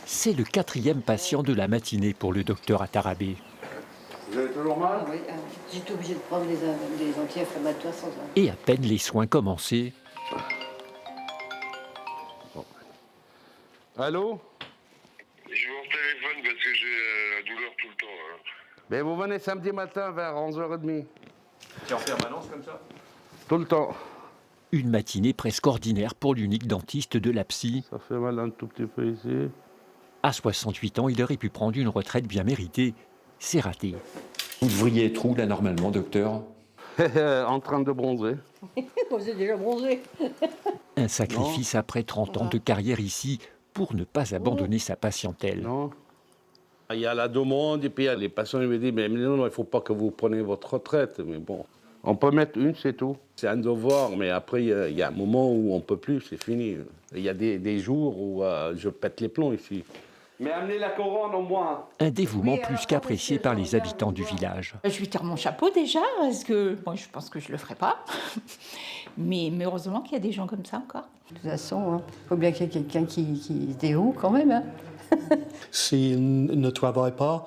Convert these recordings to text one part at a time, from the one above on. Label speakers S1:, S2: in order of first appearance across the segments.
S1: C'est le 4e patient de la matinée pour le docteur Atarabé.
S2: Vous avez toujours mal?
S3: Oui, j'étais obligée de prendre des anti-inflammatoires sans arrêt.
S1: Et à peine les soins commencés,
S2: Allô?
S4: Je vous téléphone parce que j'ai la douleur tout le temps. Hein.
S2: Ben vous venez samedi matin vers 11h30.
S5: C'est en permanence comme ça?
S2: Tout le temps.
S1: une matinée presque ordinaire pour l'unique dentiste de la psy.
S2: Ça fait mal un tout petit peu ici.
S1: À 68 ans, il aurait pu prendre une retraite bien méritée. C'est raté.
S6: Vous devriez être où là normalement, docteur?
S2: En train de bronzer.
S3: Vous êtes déjà bronzé.
S1: Un sacrifice après 30 ans de carrière ici pour ne pas abandonner sa patientèle.
S2: Non. Il y a la demande et puis il y a les patients qui me disent mais non, il ne faut pas que vous preniez votre retraite. Mais bon, on peut mettre une, c'est tout. C'est un devoir, mais après il y a un moment où on ne peut plus, c'est fini. Il y a des jours où je pète les plombs ici. Mais amenez la couronne au moins.
S1: Un dévouement plus qu'apprécié par les habitants du village.
S7: Je lui tire mon chapeau déjà, parce que moi je pense que je le ferai pas. Mais heureusement qu'il y a des gens comme ça encore.
S3: De toute façon, il faut bien qu'il y ait quelqu'un qui se déroule quand même. Hein.
S8: S'il ne travaille pas,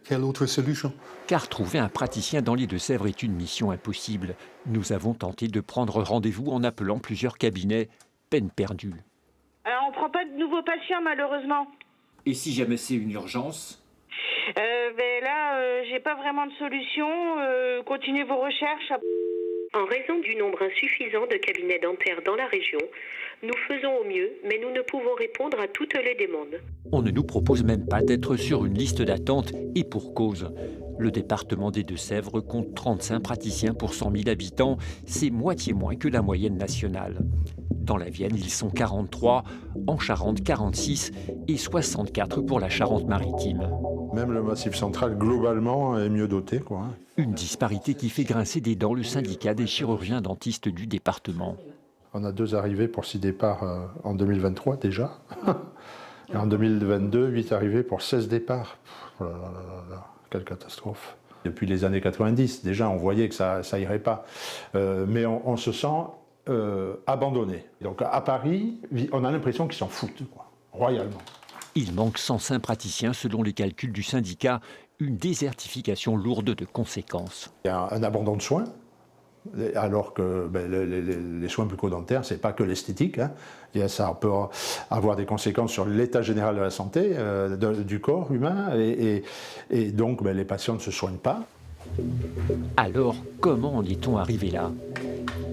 S8: quelle autre solution?
S1: Car trouver un praticien dans les Deux-Sèvres est une mission impossible. Nous avons tenté de prendre rendez-vous en appelant plusieurs cabinets. Peine perdue.
S9: Alors, on prend pas de nouveaux patients, malheureusement.
S6: Et si jamais c'est une urgence?
S9: Ben là, j'ai pas vraiment de solution. Continuez vos recherches.
S10: En raison du nombre insuffisant de cabinets dentaires dans la région, nous faisons au mieux, mais nous ne pouvons répondre à toutes les demandes.
S1: On ne nous propose même pas d'être sur une liste d'attente, et pour cause. Le département des Deux-Sèvres compte 35 praticiens pour 100 000 habitants, c'est moitié moins que la moyenne nationale. Dans la Vienne, ils sont 43, en Charente 46 et 64 pour la Charente-Maritime.
S11: Même le Massif central, globalement, est mieux doté, quoi.
S1: Une disparité qui fait grincer des dents le syndicat des chirurgiens dentistes du département.
S11: On a 2 arrivées pour 6 départs en 2023 déjà. Et en 2022, 8 arrivées pour 16 départs. Oh là là là là, quelle catastrophe. Depuis les années 90, déjà, on voyait que ça irait pas. Mais on se sent abandonné. Donc à Paris, on a l'impression qu'ils s'en foutent, quoi, royalement.
S1: Il manque 105 praticiens selon les calculs du syndicat, une désertification lourde de conséquences.
S11: Il y a un abandon de soins, alors que les soins bucco-dentaires, ce n'est pas que l'esthétique. Hein. Ça peut avoir des conséquences sur l'état général de la santé, du corps humain, et donc les patients ne se soignent pas.
S1: Alors, comment en est-on arrivé là?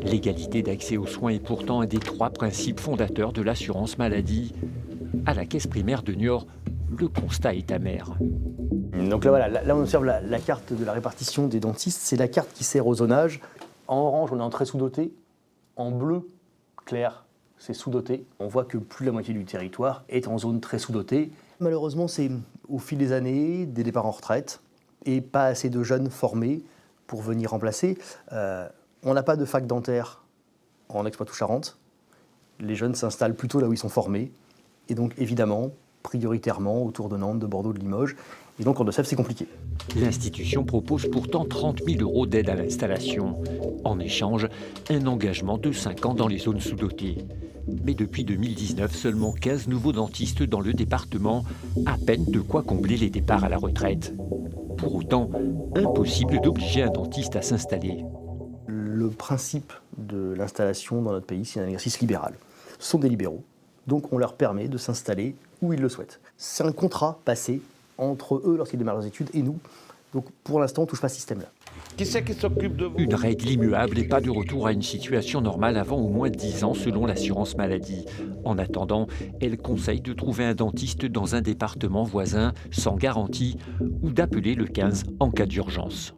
S1: L'égalité d'accès aux soins est pourtant un des 3 principes fondateurs de l'assurance maladie. À la caisse primaire de Niort, le constat est amer.
S12: Donc là, voilà, là on observe la carte de la répartition des dentistes. C'est la carte qui sert au zonage. En orange, on est en très sous-doté. En bleu clair, c'est sous-doté. On voit que plus de la moitié du territoire est en zone très sous-dotée. Malheureusement, c'est au fil des années, des départs en retraite et pas assez de jeunes formés pour venir remplacer. On n'a pas de fac dentaire en Aix-Poitou-Charentes. Les jeunes s'installent plutôt là où ils sont formés. Et donc, évidemment, prioritairement autour de Nantes, de Bordeaux, de Limoges. Et donc, en Deux-Sèvres, c'est compliqué.
S1: L'institution propose pourtant 30 000 € d'aide à l'installation. En échange, un engagement de 5 ans dans les zones sous-dotées. Mais depuis 2019, seulement 15 nouveaux dentistes dans le département, à peine de quoi combler les départs à la retraite. Pour autant, impossible d'obliger un dentiste à s'installer.
S12: Le principe de l'installation dans notre pays, c'est un exercice libéral. Ce sont des libéraux. Donc on leur permet de s'installer où ils le souhaitent. C'est un contrat passé entre eux lorsqu'ils démarrent leurs études et nous. Donc pour l'instant, on ne touche pas à ce système-là.
S2: Qui c'est qui s'occupe de vous?
S1: Une règle immuable et pas de retour à une situation normale avant au moins 10 ans selon l'assurance maladie. En attendant, elle conseille de trouver un dentiste dans un département voisin sans garantie ou d'appeler le 15 en cas d'urgence.